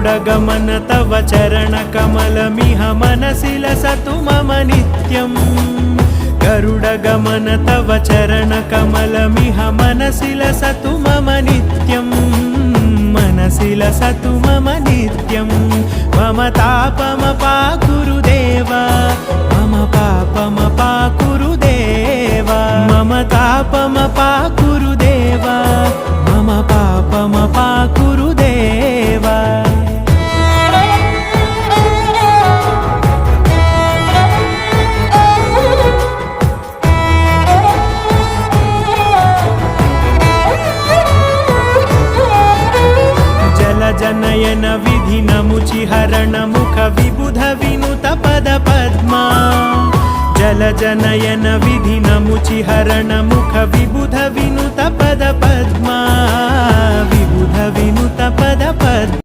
गरुडगमन तव चरणकमलमिह मनसि लसतु मम नित्यम् गरुडगमन तव चरणकमलमिह मनसि लसतु मम नित्यम् मनसि लसतु मम नित्यं मम तापमपाकुरु देवा मम पापमपाकुरु देवा मम तापमपाकुरु देवा मम पापमपाकुरु देवा जनयन विधि नमुचिहरण मुख विबुध विनुत पद पद्मा जल जनयन विधि नमुचिहरण मुख विबुध विनुत पद पद्मा विबुध विनुत पद पद्मा।